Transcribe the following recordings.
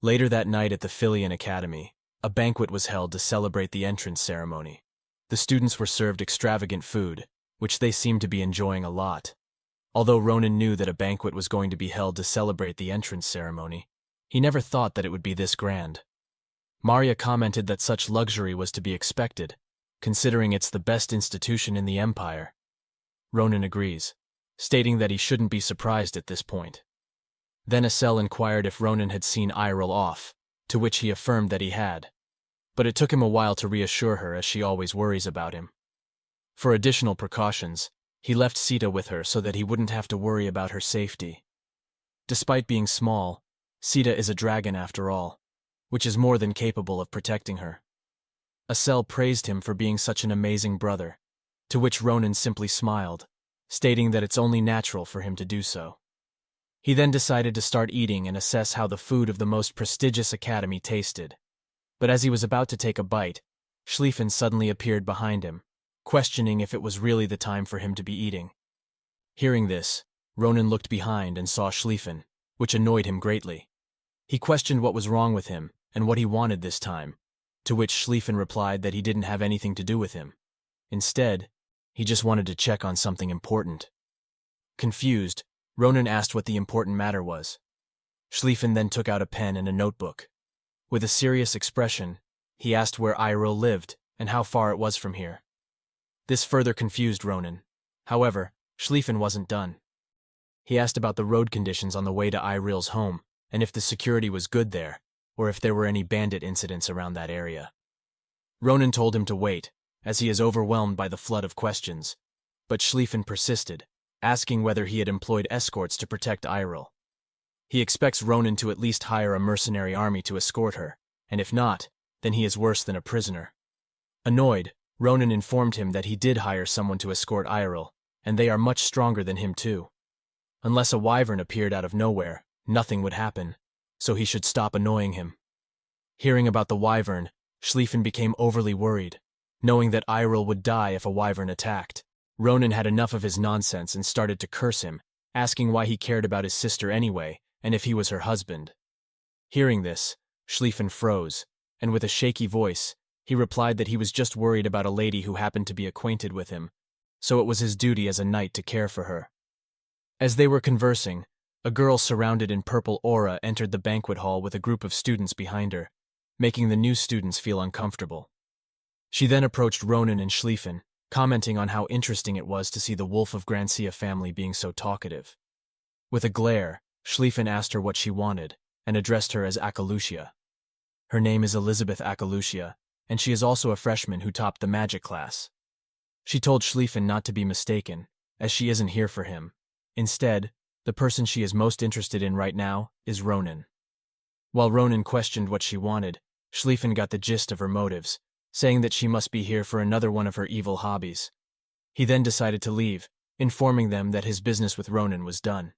Later that night at the Philian Academy, a banquet was held to celebrate the entrance ceremony. The students were served extravagant food, which they seemed to be enjoying a lot. Although Ronan knew that a banquet was going to be held to celebrate the entrance ceremony, he never thought that it would be this grand. Maria commented that such luxury was to be expected, considering it's the best institution in the empire. Ronan agrees, stating that he shouldn't be surprised at this point. Then Asel inquired if Ronan had seen Iril off, to which he affirmed that he had. But it took him a while to reassure her, as she always worries about him. For additional precautions, he left Sita with her so that he wouldn't have to worry about her safety. Despite being small, Sita is a dragon after all, which is more than capable of protecting her. Asel praised him for being such an amazing brother, to which Ronan simply smiled, stating that it's only natural for him to do so. He then decided to start eating and assess how the food of the most prestigious academy tasted. But as he was about to take a bite, Schlieffen suddenly appeared behind him, questioning if it was really the time for him to be eating. Hearing this, Ronan looked behind and saw Schlieffen, which annoyed him greatly. He questioned what was wrong with him and what he wanted this time, to which Schlieffen replied that he didn't have anything to do with him. Instead, he just wanted to check on something important. Confused, Ronan asked what the important matter was. Schlieffen then took out a pen and a notebook. With a serious expression, he asked where Iril lived and how far it was from here. This further confused Ronan. However, Schlieffen wasn't done. He asked about the road conditions on the way to Iril's home and if the security was good there, or if there were any bandit incidents around that area. Ronan told him to wait, as he is overwhelmed by the flood of questions, but Schlieffen persisted, asking whether he had employed escorts to protect Iril. He expects Ronan to at least hire a mercenary army to escort her, and if not, then he is worse than a prisoner. Annoyed, Ronan informed him that he did hire someone to escort Iril, and they are much stronger than him too. Unless a wyvern appeared out of nowhere, nothing would happen, so he should stop annoying him. Hearing about the wyvern, Schlieffen became overly worried, knowing that Iril would die if a wyvern attacked. Ronan had enough of his nonsense and started to curse him, asking why he cared about his sister anyway, and if he was her husband. Hearing this, Schlieffen froze, and with a shaky voice, he replied that he was just worried about a lady who happened to be acquainted with him, so it was his duty as a knight to care for her. As they were conversing, a girl surrounded in purple aura entered the banquet hall with a group of students behind her, making the new students feel uncomfortable. She then approached Ronan and Schlieffen, commenting on how interesting it was to see the Wolf of Grancia family being so talkative. With a glare, Schlieffen asked her what she wanted, and addressed her as Akalucia. Her name is Elizabeth Akalucia, and she is also a freshman who topped the magic class. She told Schlieffen not to be mistaken, as she isn't here for him. Instead, the person she is most interested in right now is Ronan. While Ronan questioned what she wanted, Schlieffen got the gist of her motives, saying that she must be here for another one of her evil hobbies. He then decided to leave, informing them that his business with Ronan was done.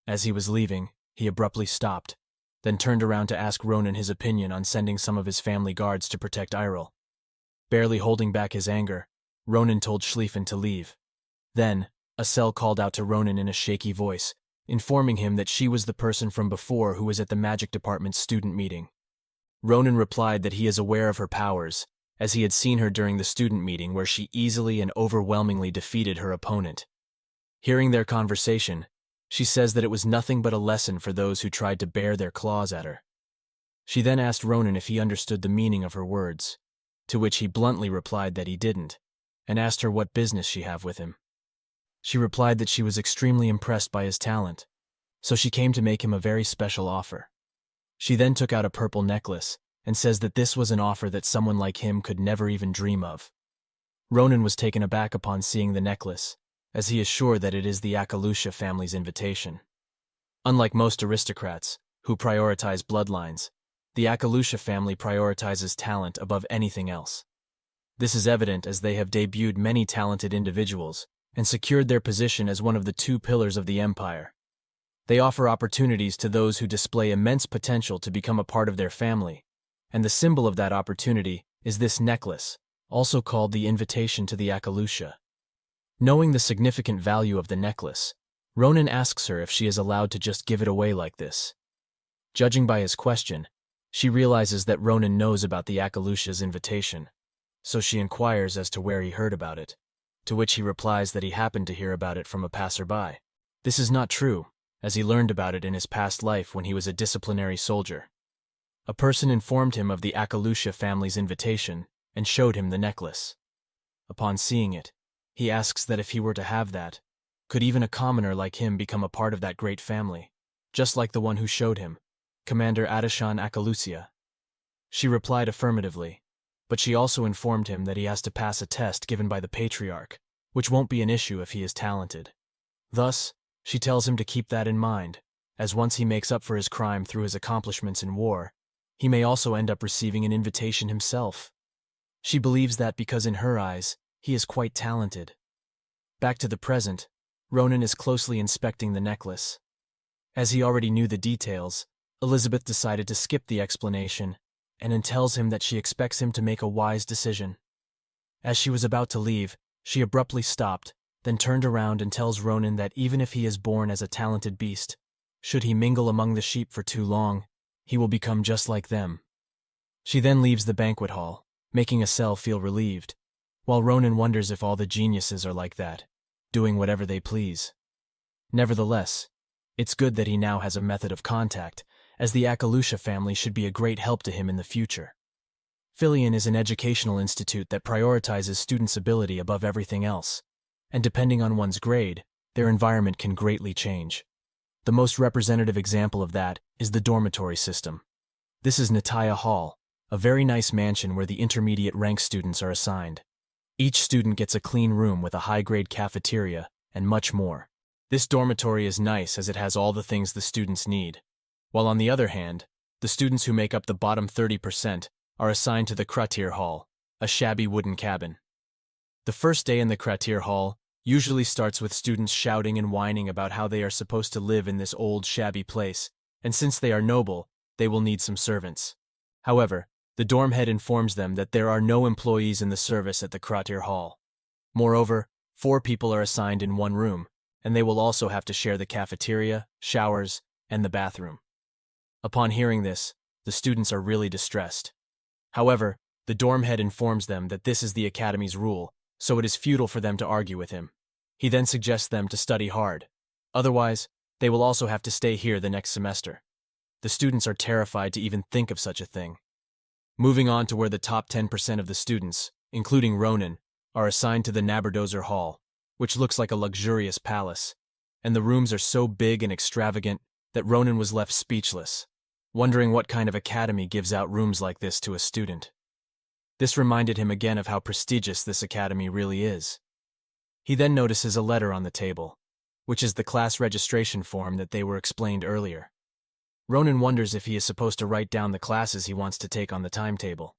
As he was leaving, he abruptly stopped, then turned around to ask Ronan his opinion on sending some of his family guards to protect Iril. Barely holding back his anger, Ronan told Schlieffen to leave. Then, Asel called out to Ronan in a shaky voice, informing him that she was the person from before who was at the magic department's student meeting. Ronan replied that he is aware of her powers, as he had seen her during the student meeting where she easily and overwhelmingly defeated her opponent. Hearing their conversation, she says that it was nothing but a lesson for those who tried to bare their claws at her. She then asked Ronan if he understood the meaning of her words, to which he bluntly replied that he didn't, and asked her what business she have with him. She replied that she was extremely impressed by his talent, so she came to make him a very special offer. She then took out a purple necklace, and says that this was an offer that someone like him could never even dream of. Ronan was taken aback upon seeing the necklace, as he is sure that it is the Akalucia family's invitation. Unlike most aristocrats, who prioritize bloodlines, the Akalucia family prioritizes talent above anything else. This is evident as they have debuted many talented individuals and secured their position as one of the two pillars of the empire. They offer opportunities to those who display immense potential to become a part of their family, and the symbol of that opportunity is this necklace, also called the invitation to the Akalucia. Knowing the significant value of the necklace, Ronan asks her if she is allowed to just give it away like this. Judging by his question, she realizes that Ronan knows about the Akalusha's invitation, so she inquires as to where he heard about it, to which he replies that he happened to hear about it from a passerby. This is not true, as he learned about it in his past life when he was a disciplinary soldier. A person informed him of the Akalusha family's invitation and showed him the necklace. Upon seeing it, he asks that if he were to have that, could even a commoner like him become a part of that great family, just like the one who showed him, Commander Adeshan Akalusia? She replied affirmatively, but she also informed him that he has to pass a test given by the Patriarch, which won't be an issue if he is talented. Thus, she tells him to keep that in mind, as once he makes up for his crime through his accomplishments in war, he may also end up receiving an invitation himself. She believes that because in her eyes, he is quite talented. Back to the present, Ronan is closely inspecting the necklace. As he already knew the details, Elizabeth decided to skip the explanation and then tells him that she expects him to make a wise decision. As she was about to leave, she abruptly stopped, then turned around and tells Ronan that even if he is born as a talented beast, should he mingle among the sheep for too long, he will become just like them. She then leaves the banquet hall, making Estelle feel relieved, while Ronan wonders if all the geniuses are like that, doing whatever they please. Nevertheless, it's good that he now has a method of contact, as the Akalusha family should be a great help to him in the future. Filion is an educational institute that prioritizes students' ability above everything else, and depending on one's grade, their environment can greatly change. The most representative example of that is the dormitory system. This is Nataya Hall, a very nice mansion where the intermediate rank students are assigned. Each student gets a clean room with a high-grade cafeteria and much more. This dormitory is nice as it has all the things the students need, while on the other hand, the students who make up the bottom 30% are assigned to the Kratir Hall, a shabby wooden cabin. The first day in the Kratir Hall usually starts with students shouting and whining about how they are supposed to live in this old shabby place, and since they are noble, they will need some servants. However, the dorm head informs them that there are no employees in the service at the Kratir Hall. Moreover, 4 people are assigned in one room, and they will also have to share the cafeteria, showers, and the bathroom. Upon hearing this, the students are really distressed. However, the dorm head informs them that this is the academy's rule, so it is futile for them to argue with him. He then suggests them to study hard. Otherwise, they will also have to stay here the next semester. The students are terrified to even think of such a thing. Moving on to where the top 10% of the students, including Ronan, are assigned to the Naberdozer Hall, which looks like a luxurious palace, and the rooms are so big and extravagant that Ronan was left speechless, wondering what kind of academy gives out rooms like this to a student. This reminded him again of how prestigious this academy really is. He then notices a letter on the table, which is the class registration form that they were explained earlier. Ronan wonders if he is supposed to write down the classes he wants to take on the timetable.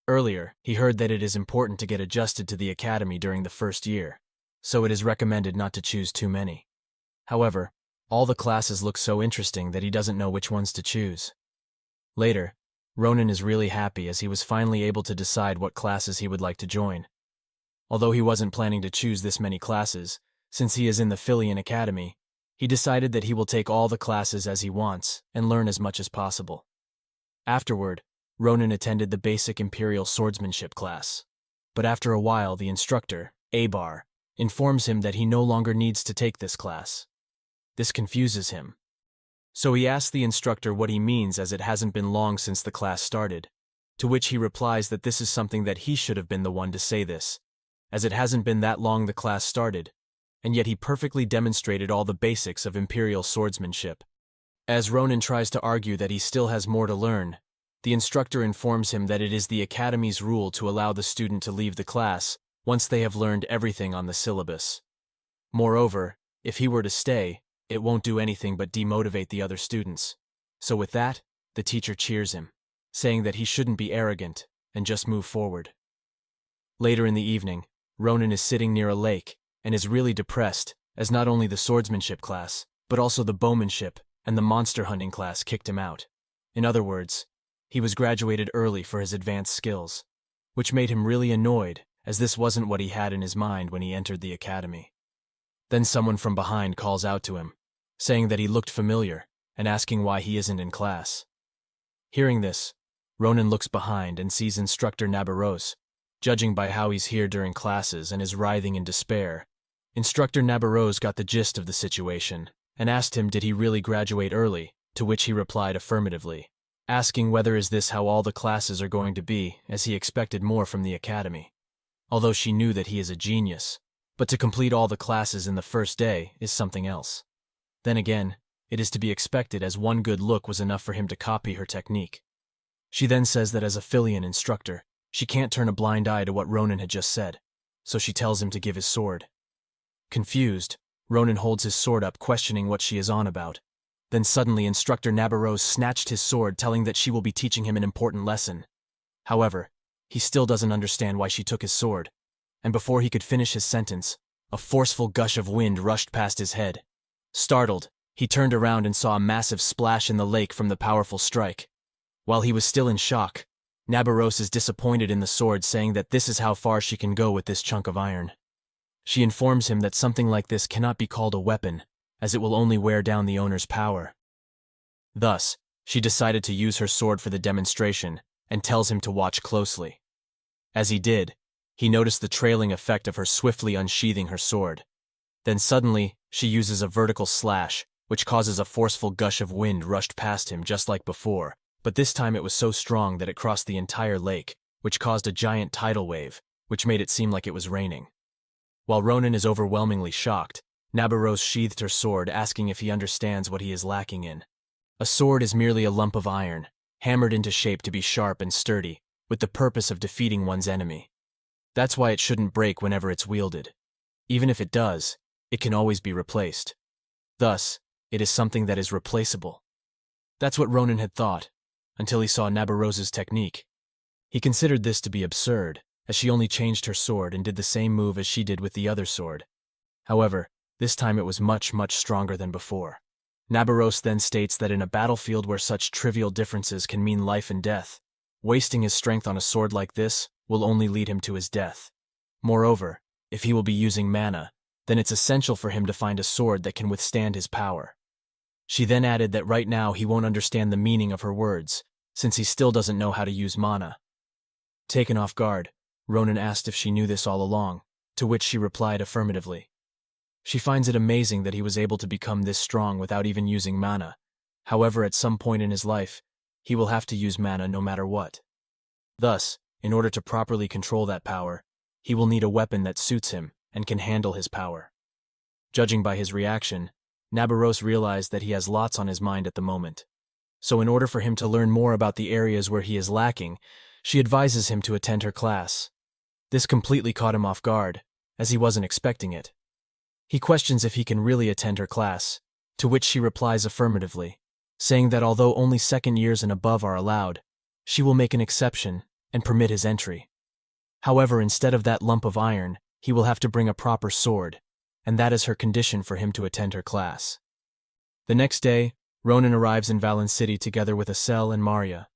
Earlier, he heard that it is important to get adjusted to the academy during the first year, so it is recommended not to choose too many. However, all the classes look so interesting that he doesn't know which ones to choose. Later, Ronan is really happy as he was finally able to decide what classes he would like to join. Although he wasn't planning to choose this many classes, since he is in the Filion Academy, he decided that he will take all the classes as he wants and learn as much as possible. Afterward, Ronan attended the basic Imperial Swordsmanship class, but after a while the instructor, Abar, informs him that he no longer needs to take this class. This confuses him. So he asks the instructor what he means as it hasn't been long since the class started, to which he replies that this is something that he should have been the one to say this, as it hasn't been that long the class started, and yet he perfectly demonstrated all the basics of Imperial swordsmanship. As Ronan tries to argue that he still has more to learn, the instructor informs him that it is the Academy's rule to allow the student to leave the class once they have learned everything on the syllabus. Moreover, if he were to stay, it won't do anything but demotivate the other students. So with that, the teacher cheers him, saying that he shouldn't be arrogant and just move forward. Later in the evening, Ronan is sitting near a lake and is really depressed as not only the swordsmanship class, but also the bowmanship and the monster hunting class kicked him out. In other words, he was graduated early for his advanced skills, which made him really annoyed as this wasn't what he had in his mind when he entered the academy. Then someone from behind calls out to him, saying that he looked familiar and asking why he isn't in class. Hearing this, Ronan looks behind and sees instructor Nabarose. Judging by how he's here during classes and is writhing in despair, Instructor Nabarose got the gist of the situation and asked him did he really graduate early, to which he replied affirmatively, asking whether is this how all the classes are going to be, as he expected more from the academy. Although she knew that he is a genius, but to complete all the classes in the first day is something else. Then again, it is to be expected as one good look was enough for him to copy her technique. She then says that as a Filian instructor, she can't turn a blind eye to what Ronan had just said, so she tells him to give his sword. Confused, Ronan holds his sword up, questioning what she is on about. Then suddenly Instructor Nabarose snatched his sword, telling that she will be teaching him an important lesson. However, he still doesn't understand why she took his sword, and before he could finish his sentence, a forceful gush of wind rushed past his head. Startled, he turned around and saw a massive splash in the lake from the powerful strike. While he was still in shock, Nabarose is disappointed in the sword, saying that this is how far she can go with this chunk of iron. She informs him that something like this cannot be called a weapon, as it will only wear down the owner's power. Thus, she decided to use her sword for the demonstration and tells him to watch closely. As he did, he noticed the trailing effect of her swiftly unsheathing her sword. Then suddenly, she uses a vertical slash, which causes a forceful gush of wind rushed past him just like before, but this time it was so strong that it crossed the entire lake, which caused a giant tidal wave, which made it seem like it was raining. While Ronan is overwhelmingly shocked, Nabarose sheathed her sword, asking if he understands what he is lacking in. A sword is merely a lump of iron, hammered into shape to be sharp and sturdy, with the purpose of defeating one's enemy. That's why it shouldn't break whenever it's wielded. Even if it does, it can always be replaced. Thus, it is something that is replaceable. That's what Ronan had thought, until he saw Nabarose's technique. He considered this to be absurd, as she only changed her sword and did the same move as she did with the other sword. However, this time it was much, much stronger than before. Nabarose then states that in a battlefield where such trivial differences can mean life and death, wasting his strength on a sword like this will only lead him to his death. Moreover, if he will be using mana, then it's essential for him to find a sword that can withstand his power. She then added that right now he won't understand the meaning of her words, since he still doesn't know how to use mana. Taken off guard, Ronan asked if she knew this all along, to which she replied affirmatively. She finds it amazing that he was able to become this strong without even using mana. However, at some point in his life, he will have to use mana no matter what. Thus, in order to properly control that power, he will need a weapon that suits him and can handle his power. Judging by his reaction, Nabarose realized that he has lots on his mind at the moment. So in order for him to learn more about the areas where he is lacking, she advises him to attend her class. This completely caught him off guard, as he wasn't expecting it. He questions if he can really attend her class, to which she replies affirmatively, saying that although only second years and above are allowed, she will make an exception and permit his entry. However, instead of that lump of iron, he will have to bring a proper sword, and that is her condition for him to attend her class. The next day, Ronan arrives in Valen City together with Asel and Maria.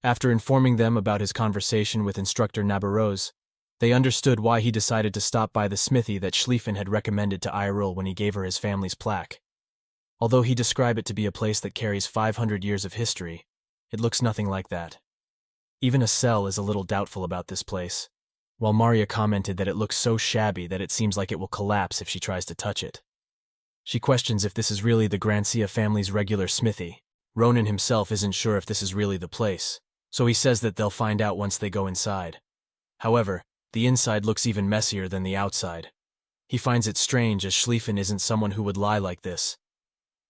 After informing them about his conversation with Instructor Nabarose, they understood why he decided to stop by the smithy that Schlieffen had recommended to Irul when he gave her his family's plaque. Although he described it to be a place that carries 500 years of history, it looks nothing like that. Even Asel is a little doubtful about this place, while Maria commented that it looks so shabby that it seems like it will collapse if she tries to touch it. She questions if this is really the Grancia family's regular smithy. Ronan himself isn't sure if this is really the place, so he says that they'll find out once they go inside. However, the inside looks even messier than the outside. He finds it strange as Schlieffen isn't someone who would lie like this.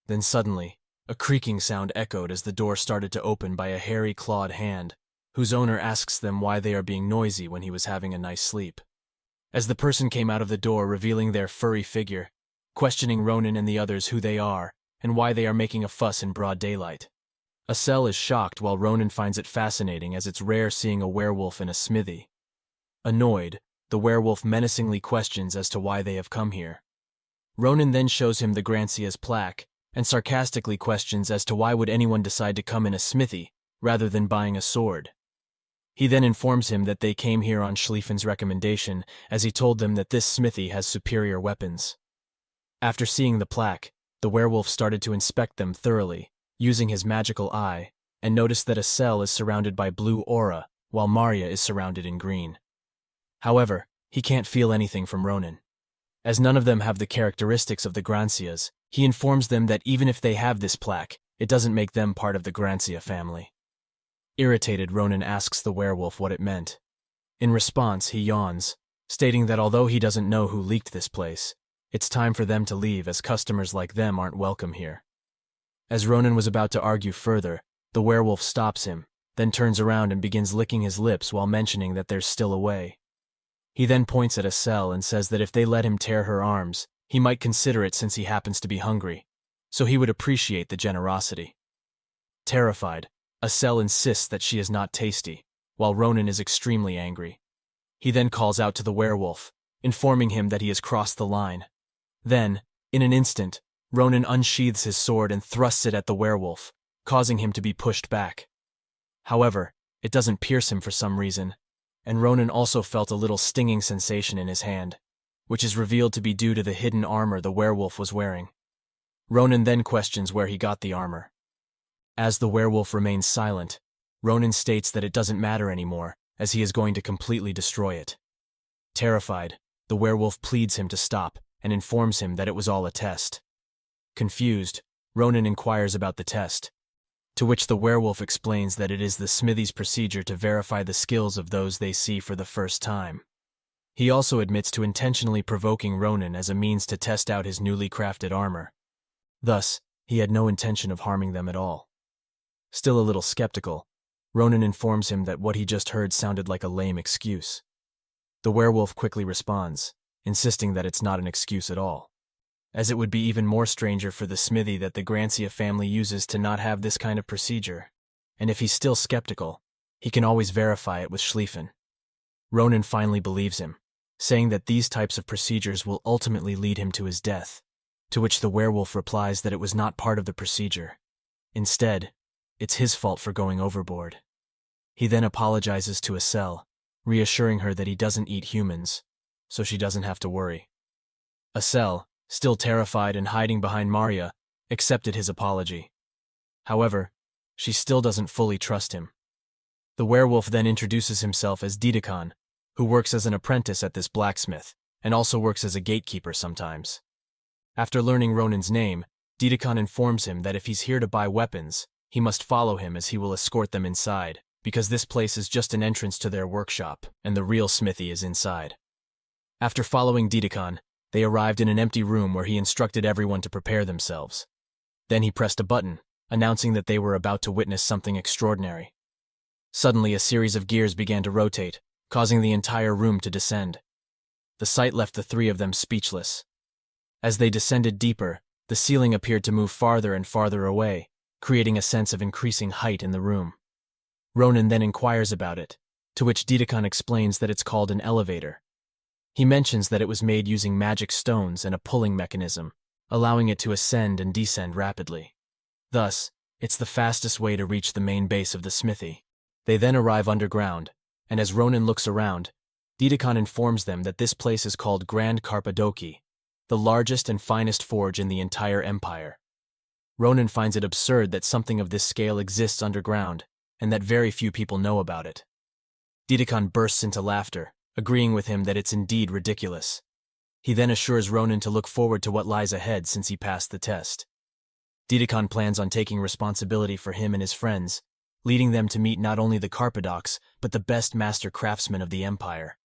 Then suddenly, a creaking sound echoed as the door started to open by a hairy clawed hand, whose owner asks them why they are being noisy when he was having a nice sleep. As the person came out of the door revealing their furry figure, questioning Ronan and the others who they are and why they are making a fuss in broad daylight. Asel is shocked while Ronan finds it fascinating as it's rare seeing a werewolf in a smithy. Annoyed, the werewolf menacingly questions as to why they have come here. Ronan then shows him the Grancia's plaque and sarcastically questions as to why would anyone decide to come in a smithy rather than buying a sword. He then informs him that they came here on Schlieffen's recommendation, as he told them that this smithy has superior weapons. After seeing the plaque, the werewolf started to inspect them thoroughly, using his magical eye, and noticed that a cell is surrounded by blue aura, while Maria is surrounded in green. However, he can't feel anything from Ronan. As none of them have the characteristics of the Grancias, he informs them that even if they have this plaque, it doesn't make them part of the Grancia family. Irritated, Ronan asks the werewolf what it meant. In response, he yawns, stating that although he doesn't know who leaked this place, it's time for them to leave as customers like them aren't welcome here. As Ronan was about to argue further, the werewolf stops him, then turns around and begins licking his lips while mentioning that there's still a way. He then points at a cell and says that if they let him tear her arms, he might consider it since he happens to be hungry, so he would appreciate the generosity. Terrified, a cell insists that she is not tasty, while Ronan is extremely angry. He then calls out to the werewolf, informing him that he has crossed the line. Then, in an instant, Ronan unsheathes his sword and thrusts it at the werewolf, causing him to be pushed back. However, it doesn't pierce him for some reason, and Ronan also felt a little stinging sensation in his hand, which is revealed to be due to the hidden armor the werewolf was wearing. Ronan then questions where he got the armor. As the werewolf remains silent, Ronan states that it doesn't matter anymore, as he is going to completely destroy it. Terrified, the werewolf pleads him to stop and informs him that it was all a test. Confused, Ronan inquires about the test, to which the werewolf explains that it is the smithy's procedure to verify the skills of those they see for the first time. He also admits to intentionally provoking Ronan as a means to test out his newly crafted armor. Thus, he had no intention of harming them at all. Still a little skeptical, Ronan informs him that what he just heard sounded like a lame excuse. The werewolf quickly responds, insisting that it's not an excuse at all, as it would be even more stranger for the smithy that the Grancia family uses to not have this kind of procedure, and if he's still skeptical, he can always verify it with Schlieffen. Ronan finally believes him, saying that these types of procedures will ultimately lead him to his death, to which the werewolf replies that it was not part of the procedure. Instead, it's his fault for going overboard. He then apologizes to Estelle, reassuring her that he doesn't eat humans, so she doesn't have to worry. Estelle, still terrified and hiding behind Maria, accepted his apology. However, she still doesn't fully trust him. The werewolf then introduces himself as Didakan, who works as an apprentice at this blacksmith, and also works as a gatekeeper sometimes. After learning Ronan's name, Didakan informs him that if he's here to buy weapons, he must follow him as he will escort them inside, because this place is just an entrance to their workshop, and the real smithy is inside. After following Didakan, they arrived in an empty room where he instructed everyone to prepare themselves. Then he pressed a button, announcing that they were about to witness something extraordinary. Suddenly, a series of gears began to rotate, causing the entire room to descend. The sight left the three of them speechless. As they descended deeper, the ceiling appeared to move farther and farther away, creating a sense of increasing height in the room. Ronan then inquires about it, to which Didakan explains that it's called an elevator. He mentions that it was made using magic stones and a pulling mechanism, allowing it to ascend and descend rapidly. Thus, it's the fastest way to reach the main base of the smithy. They then arrive underground, and as Ronan looks around, Didakan informs them that this place is called Grand Karpadoki, the largest and finest forge in the entire empire. Ronan finds it absurd that something of this scale exists underground, and that very few people know about it. Didakan bursts into laughter, agreeing with him that it's indeed ridiculous. He then assures Ronan to look forward to what lies ahead since he passed the test. Didakan plans on taking responsibility for him and his friends, leading them to meet not only the Carpadocs, but the best master craftsmen of the empire,